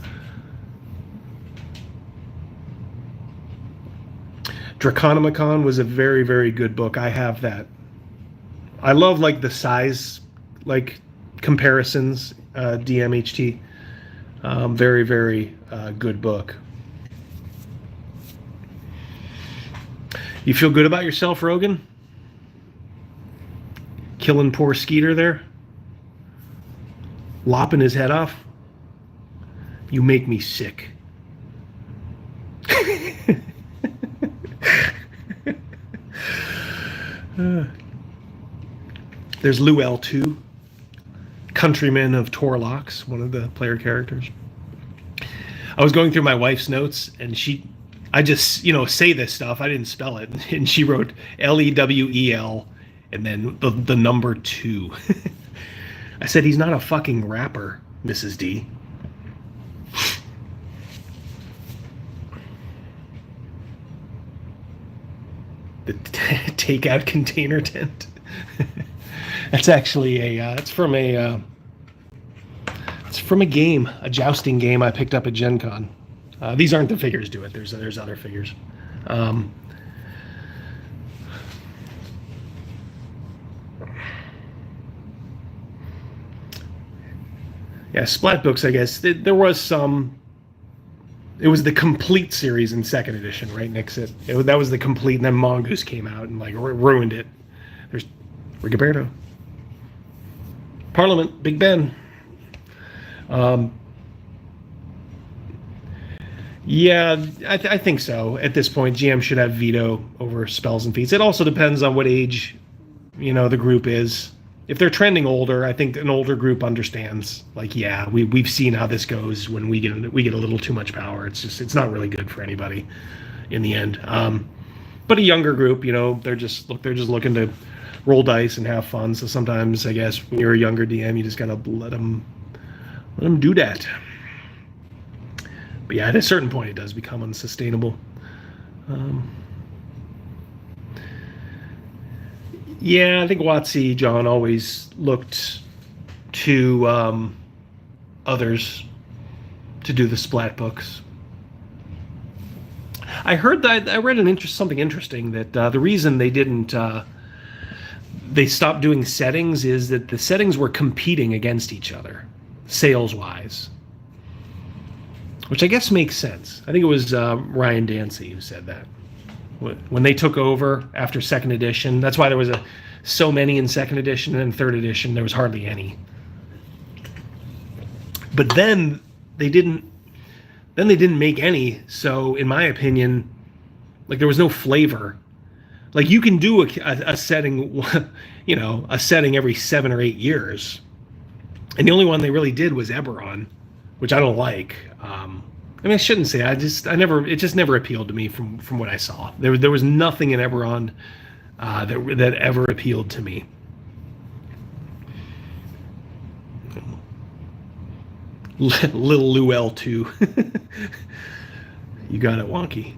Speaker 1: Draconomicon was a very, very good book. I have that. I love the size comparisons, DMHT. Very, very good book. You feel good about yourself, Rogan? Killing poor Skeeter there? Lopping his head off? You make me sick. There's Lou L2, countryman of Torlox, one of the player characters. I was going through my wife's notes, and I just, say this stuff. I didn't spell it. And she wrote Lewel, and then the number 2. I said, he's not a fucking rapper, Mrs. D. The takeout container tent. That's actually it's from a game, a jousting game I picked up at Gen Con. These aren't the figures do it. There's other figures. Yeah, Splat books, I guess. There was some. It was the complete series in 2nd edition, right, Nixit? That was the complete, and then Mongoose came out and ruined it. There's Rigoberto. Parliament, Big Ben. Yeah, I think so. At this point, GM should have veto over spells and feats. It also depends on what age, the group is. If they're trending older, I think an older group understands. We've seen how this goes when we get a little too much power. It's not really good for anybody in the end. But a younger group, they're just looking to roll dice and have fun. So sometimes, I guess, when you're a younger DM, you just gotta let them do that. But yeah, at a certain point, it does become unsustainable. Yeah, I think WotC, John, always looked to others to do the Splat books. I heard that I read something interesting that the reason they didn't they stopped doing settings is that the settings were competing against each other, sales-wise, which I guess makes sense. I think it was Ryan Dancy who said that. When they took over after 2nd edition, that's why there was so many in 2nd edition, and in 3rd edition there was hardly any. But then they didn't make any, so in my opinion, there was no flavor. You can do a setting, a setting every 7 or 8 years. And the only one they really did was Eberron, which I don't like. I shouldn't say, it just never appealed to me from what I saw. There was nothing in Eberron that ever appealed to me. Little Luel too. You got it, Wonky.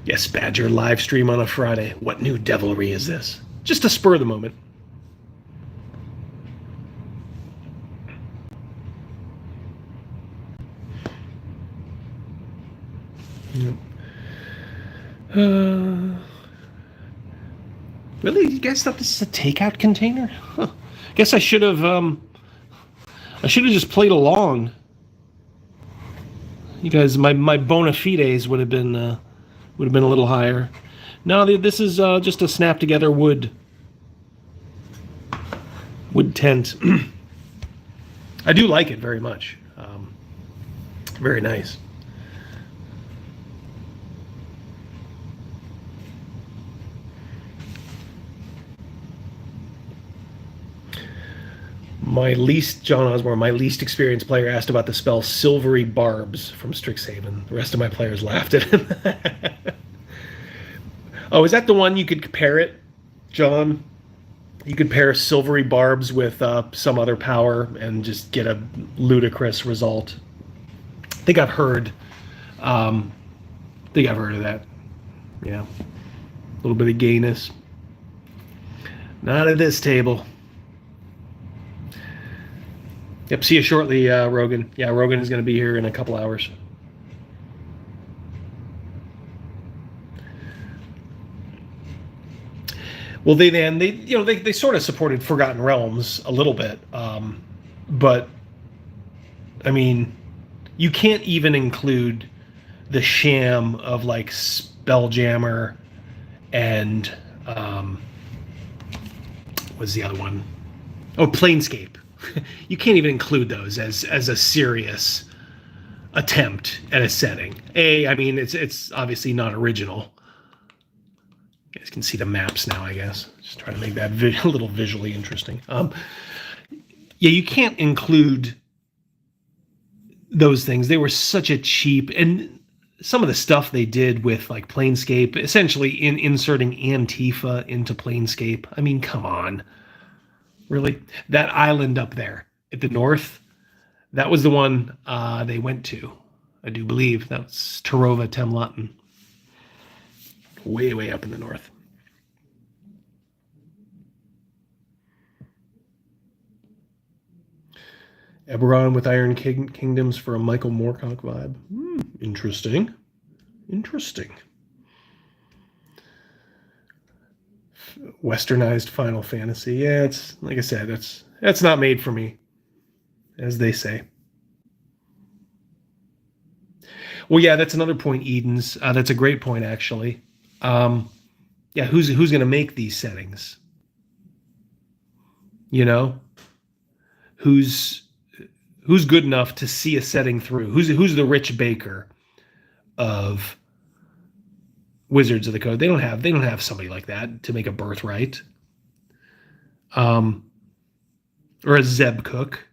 Speaker 1: Yes, Badger live stream on a Friday. What new devilry is this? Just to spur the moment. Really? You guys thought this is a takeout container? Huh. Guess I should have just played along. You guys, my bona fides would have been a little higher. No, this is just a snap together wood tent. I do like it very much. Very nice. John Osborne, my least experienced player, asked about the spell Silvery Barbs from Strixhaven. The rest of my players laughed at him. Oh, is that the one you could compare it, John? You could pair Silvery Barbs with some other power and just get a ludicrous result. I think I've heard of that. Yeah. A little bit of gayness. Not at this table. Yep, see you shortly, Rogan. Yeah, Rogan is going to be here in a couple hours. Well, they sort of supported Forgotten Realms a little bit, but I mean, you can't even include the sham of like Spelljammer and what's the other one? Oh, Planescape. You can't even include those as a serious attempt at a setting. I mean, it's obviously not original. You guys can see the maps now, I guess. Just try to make that a little visually interesting. Yeah, you can't include those things. They were such a cheap, and some of the stuff they did with like Planescape, essentially inserting Antifa into Planescape. I mean, come on. Really? That island up there at the north, that was the one they went to. I do believe that's Tarova Temlaten. Way, way up in the north. Eberron with Iron Kingdoms for a Michael Moorcock vibe. Interesting. Interesting. Westernized Final Fantasy. Yeah, it's like I said, that's not made for me, as they say. Well, yeah, that's another point, Eden's. That's a great point, actually. Yeah, who's going to make these settings? You know, who's good enough to see a setting through? Who's the Rich Baker of Wizards of the Coast? They don't have somebody like that to make a Birthright, or a Zeb Cook.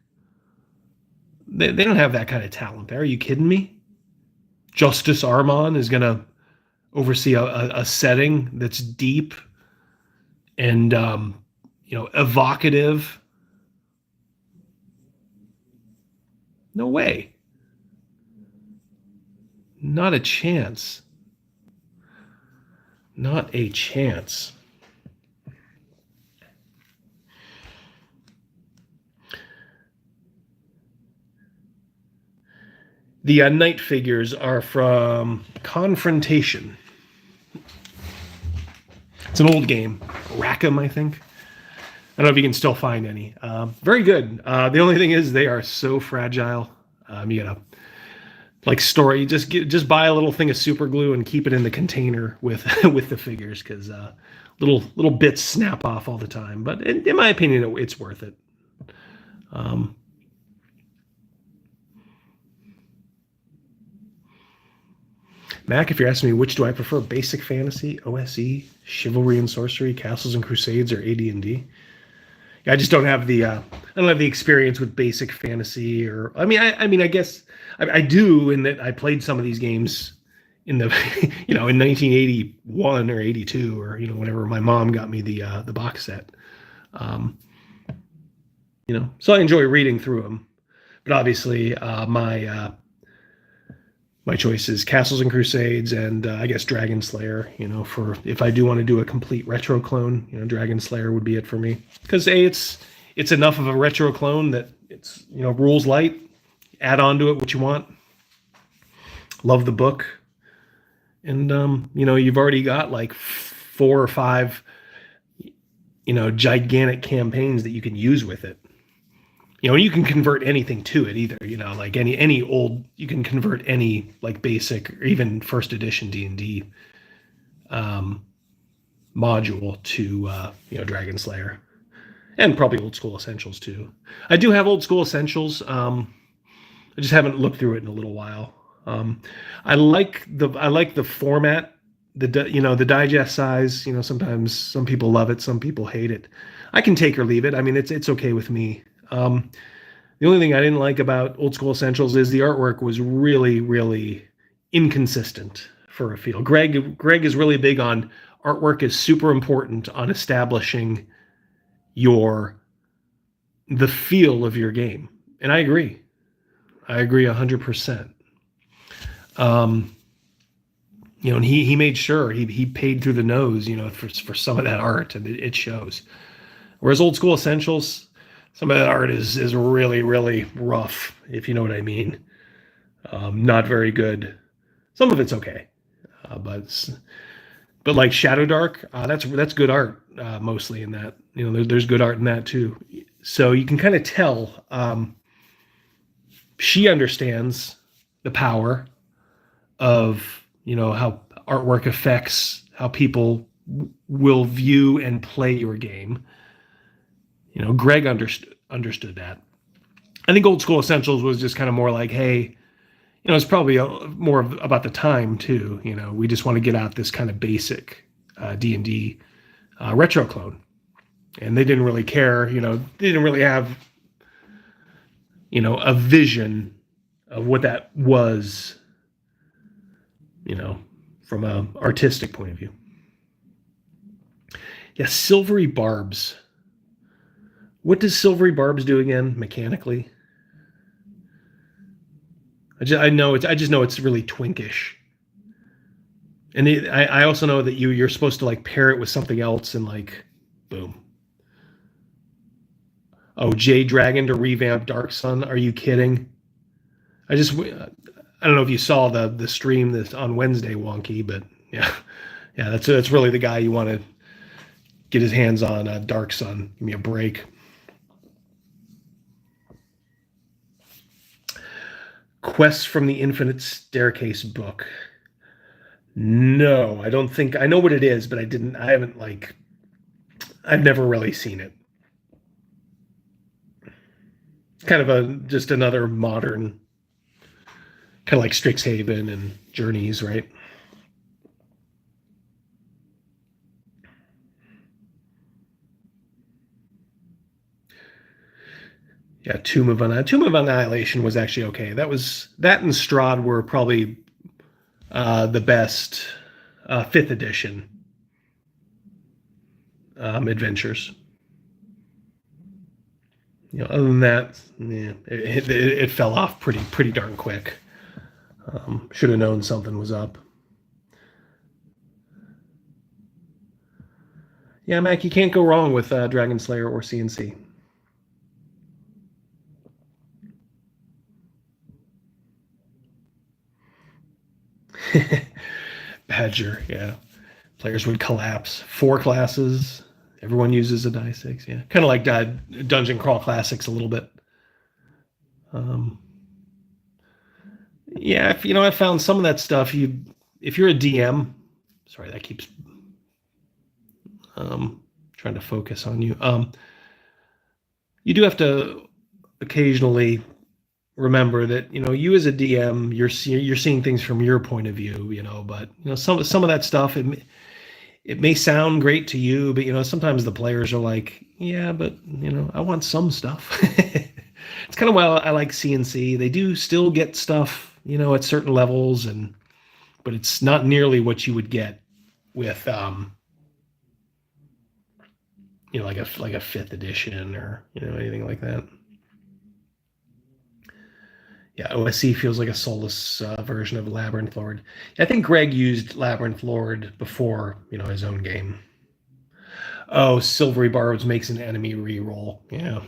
Speaker 1: They don't have that kind of talent there. Are you kidding me? Justice Armon is going to oversee a setting that's deep and evocative. No way. Not a chance. Not a chance. The night figures are from Confrontation. It's an old game. Rackham, I think. I don't know if you can still find any. Very good. The only thing is they are so fragile. You gotta store. You just buy a little thing of super glue and keep it in the container with with the figures, because little bits snap off all the time. But in my opinion, it's worth it. Mac, if you're asking me which do I prefer, Basic Fantasy, OSE, Chivalry and Sorcery, Castles and Crusades, or AD&D? I just don't have the I don't have the experience with basic fantasy, or I mean, I guess I do in that I played some of these games in the in 1981 or 82 or whenever my mom got me the box set. Um, so I enjoy reading through them. But obviously, my choice is Castles and Crusades, and I guess Dragon Slayer. For if I do want to do a complete retro clone, Dragon Slayer would be it for me. Because it's enough of a retro clone that it's rules light. Add on to it what you want. Love the book, and you've already got like 4 or 5 gigantic campaigns that you can use with it. You can convert anything to it either, like any old, you can convert any like basic or even first edition D&D module to, Dragon Slayer, and probably old school essentials too. I do have old school essentials. I just haven't looked through it in a little while. I like the format, the digest size. Sometimes some people love it, some people hate it. I can take or leave it. I mean, it's okay with me. The only thing I didn't like about Old School Essentials is the artwork was really, really inconsistent for a feel. Greg is really big on artwork is super important on establishing the feel of your game. And I agree. I agree 100%. And he made sure he paid through the nose, for some of that art, and it shows. Whereas Old School Essentials, some of that art is really, really rough, if you know what I mean. Not very good. Some of it's okay, but like Shadowdark, that's good art mostly in that. There's good art in that too. So you can kind of tell she understands the power of how artwork affects how people will view and play your game. Greg understood that. I think Old School Essentials was just kind of more like, hey, it's probably more about the time too. We just want to get out this kind of basic D&D retro clone, and they didn't really care. They didn't really have a vision of what that was. From a artistic point of view. Yeah, Silvery Barbs. What does Silvery Barbs do again mechanically? I just know it's really twinkish. And I also know that you're supposed to like pair it with something else and like, boom. Oh, Jade Dragon to revamp Dark Sun. Are you kidding? I don't know if you saw the stream this on Wednesday, Wonky, but yeah, that's really the guy you want to get his hands on. Dark Sun. Give me a break. Quest from the Infinite Staircase book. No, I don't think I know what it is, but I've never really seen it. Kind of just another modern, kind of like Strixhaven and Journeys, right? Yeah, Tomb of Annihilation was actually okay. That and Strahd were probably the best 5th edition adventures. Other than that, yeah, it fell off pretty darn quick. Should have known something was up. Yeah, Mac, you can't go wrong with Dragon Slayer or CNC. Badger, yeah. Players would collapse. 4 classes. Everyone uses a die 6. Yeah, kind of like Dungeon Crawl Classics a little bit. Yeah, I found some of that stuff. If you're a DM, sorry, that keeps trying to focus on you. You do have to occasionally remember that you as a DM, you're seeing things from your point of view. But some of that stuff, it may sound great to you, but sometimes the players are like, yeah, but I want some stuff. It's kind of why I like CNC. They do still get stuff, at certain levels, but it's not nearly what you would get with like a fifth edition or anything like that. Yeah, OSC feels like a soulless version of Labyrinth Lord. I think Greg used Labyrinth Lord before his own game. Oh, Silvery Barbs makes an enemy reroll. Yeah.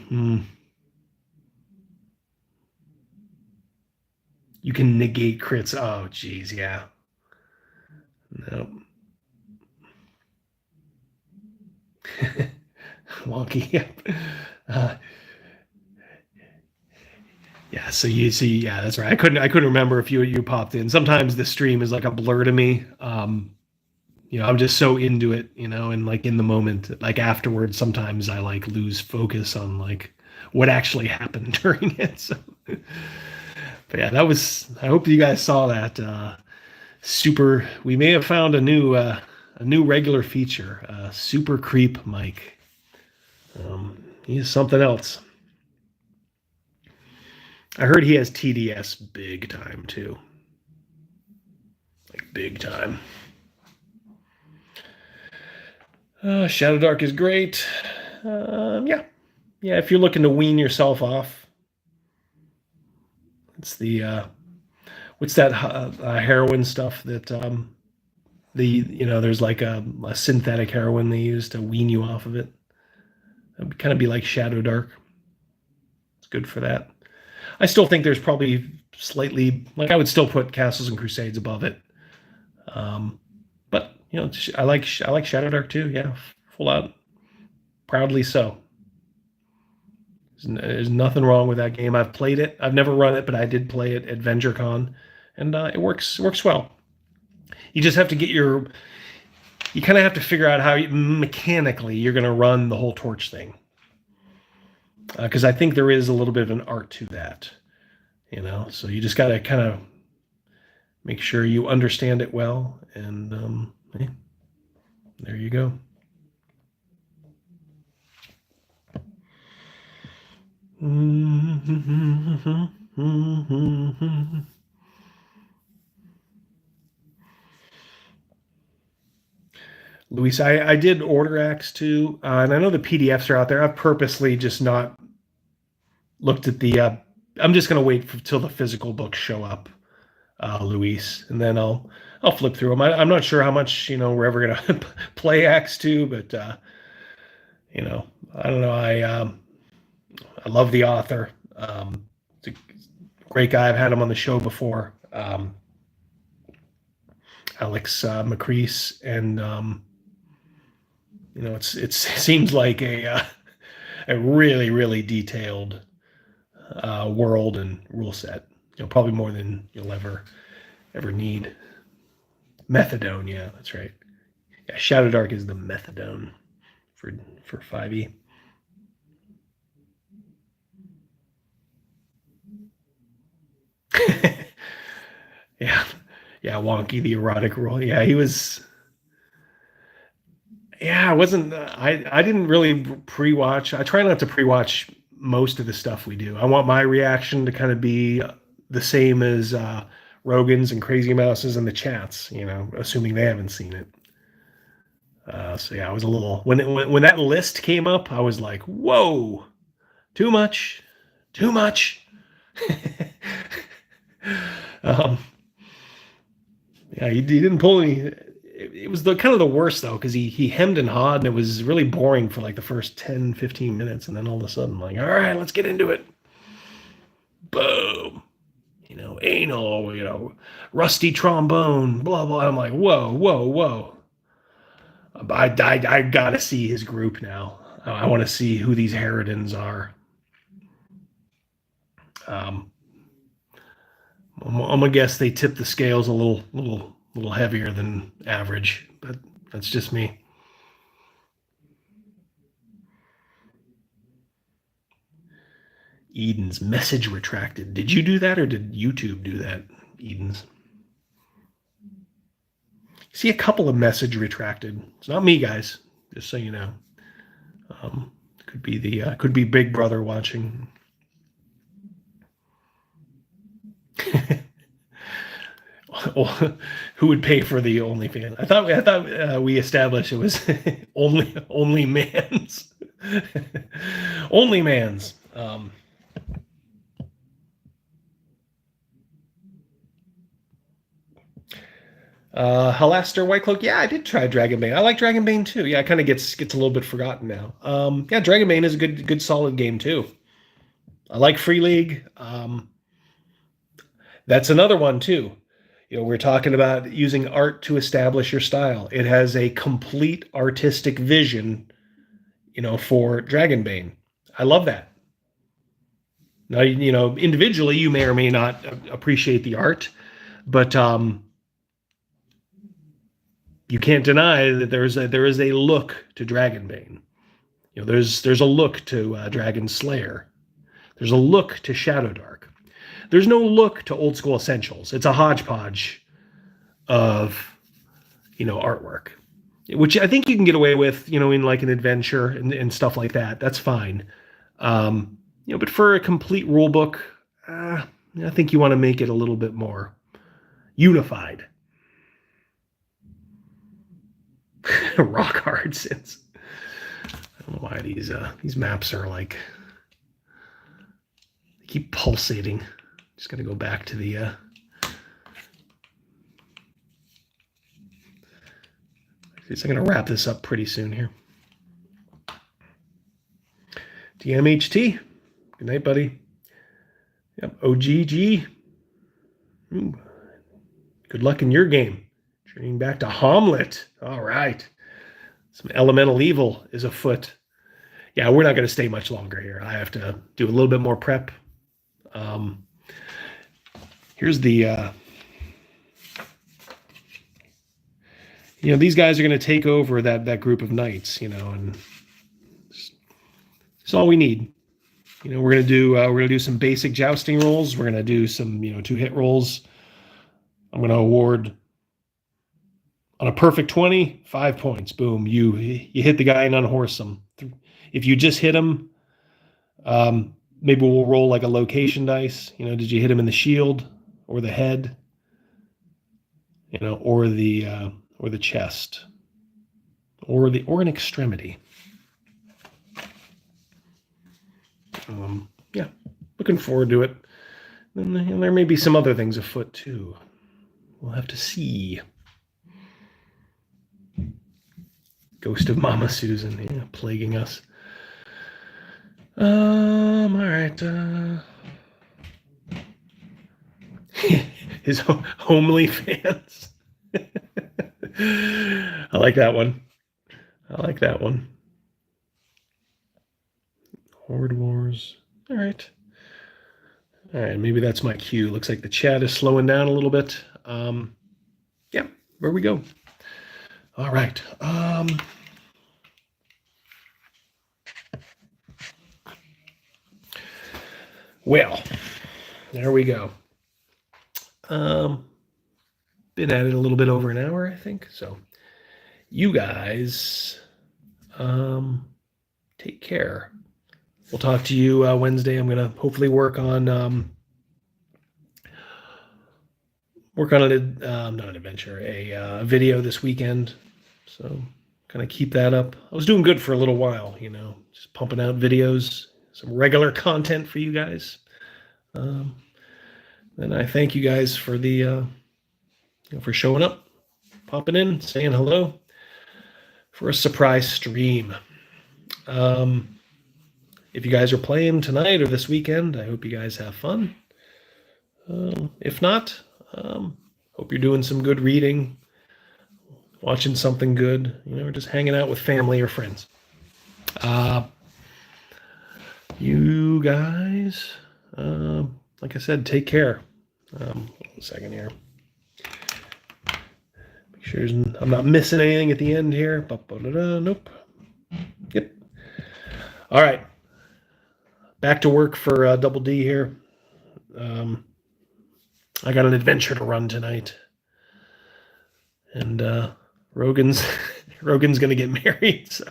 Speaker 1: You can negate crits. Oh, geez, yeah. Nope. Wonky. Yep. Uh, yeah. So you see, yeah, that's right. I couldn't remember if you popped in. Sometimes the stream is like a blur to me. I'm just so into it, and like in the moment, like afterwards, sometimes I like lose focus on like what actually happened during it. So, but yeah, that was. I hope you guys saw that. Super. We may have found a new regular feature. Super creep Mike. He's something else. I heard he has TDS big time too. Like big time. Shadowdark is great. Yeah. Yeah, if you're looking to wean yourself off, it's the what's that heroin stuff that there's like a synthetic heroin they use to wean you off of it. It would kind of be like Shadowdark. It's good for that. I still think there's probably slightly like I would still put Castles and Crusades above it. But I like Shadowdark too. Yeah, full out, proudly so. There's nothing wrong with that game. I've played it. I've never run it, but I did play it at VentureCon, and it works well. You just have to get your. You kind of have to figure out how mechanically you're going to run the whole torch thing, because I think there is a little bit of an art to that. So you just got to kind of make sure you understand it well, and hey, there you go. Luis, I did order Acts too, and I know the PDFs are out there. I've purposely just not looked at the. I'm just going to wait till the physical books show up, Luis, and then I'll flip through them. I'm not sure how much we're ever going to play Acts 2, but I don't know. I love the author. It's a great guy. I've had him on the show before. Alex McCrease, and it seems like a really really detailed world and rule set. Probably more than you'll ever need. Methadone, yeah, that's right. Yeah, Shadowdark is the methadone for 5e. Yeah, yeah, Wonky the erotic role. Yeah, he was. Yeah, I wasn't. I didn't really pre-watch. I try not to pre-watch most of the stuff we do. I want my reaction to kind of be the same as Rogan's and Crazy Mouse's and the chats. Assuming they haven't seen it. So yeah, I was a little when that list came up, I was like, "Whoa, too much, too much." um, yeah, he didn't pull any. It was the kind of the worst though, because he hemmed and hawed, and it was really boring for like the first 10, 15 minutes, and then all of a sudden, like, all right, let's get into it. Boom. Anal, rusty trombone, blah blah. I'm like, whoa, whoa, whoa. I gotta see his group now. I want to see who these Harridans are. I'm gonna guess they tip the scales a little heavier than average, but that's just me. Eden's message retracted. Did you do that, or did YouTube do that, Eden's? See a couple of message retracted. It's not me, guys. Just so you know. Could be Big Brother watching. Who would pay for the OnlyFans? I thought we established it was only man's. Only man's. Halaster Whitecloak. Yeah, I did try Dragonbane. I like Dragonbane too. Yeah, it kind of gets a little bit forgotten now. Yeah, Dragonbane is a good solid game too. I like Free League. That's another one too. You know, we're talking about using art to establish your style. It has a complete artistic vision, you know, for Dragonbane. I love that. Now, you know, individually, you may or may not appreciate the art, but you can't deny that there is a look to Dragonbane. You know, there's a look to Dragon Slayer. There's a look to Shadowdark. There's no look to Old School Essentials. It's a hodgepodge of, you know, artwork, which I think you can get away with, you know, in like an adventure and stuff like that. That's fine. You know, but for a complete rule book, I think you want to make it a little bit more unified. Rock hard since. I don't know why these maps are like, they keep pulsating. Just got to go back to the I'm going to wrap this up pretty soon here. DMHT. Good night, buddy. Yep. OGG. Ooh. Good luck in your game. Turning back to Hamlet. All right. Some elemental evil is afoot. Yeah, we're not going to stay much longer here. I have to do a little bit more prep. Here's the... you know, these guys are going to take over that group of knights, you know, and it's all we need. You know, we're going to do some basic jousting rolls. We're going to do some, you know, 2-hit rolls. I'm going to award on a perfect 20, 5 points. Boom. You hit the guy and unhorse him. If you just hit him, maybe we'll roll like a location dice. You know, did you hit him in the shield or the head? You know, or the chest, or an extremity. Yeah, looking forward to it. And there may be some other things afoot too. We'll have to see. Ghost of Mama Susan, yeah, plaguing us. All right. His homely fans. I like that one. I like that one. Horde Wars. All right. All right, maybe that's my cue. Looks like the chat is slowing down a little bit. Yeah, where we go. All right. Well, there we go. Been at it a little bit over an hour, I think. So you guys take care. We'll talk to you Wednesday. I'm going to hopefully work on not an adventure, a video this weekend. So kind of keep that up. I was doing good for a little while, you know, just pumping out videos, some regular content for you guys. And I thank you guys for for showing up, popping in, saying hello for a surprise stream. If you guys are playing tonight or this weekend, I hope you guys have fun. If not, hope you're doing some good reading, watching something good, you know, or just hanging out with family or friends. You guys, like I said, take care. Hold on a second here. Make sure I'm not missing anything at the end here. Nope. Yep. All right. Back to work for Double D here. I got an adventure to run tonight. and Rogan's Rogan's gonna get married. So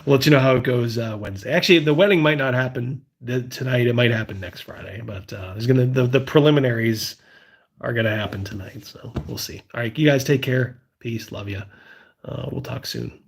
Speaker 1: we'll let you know how it goes Wednesday. Actually, the wedding might not happen tonight. It might happen next Friday, but there's gonna the preliminaries are gonna happen tonight. So we'll see. All right, you guys take care. Peace. Love you. We'll talk soon.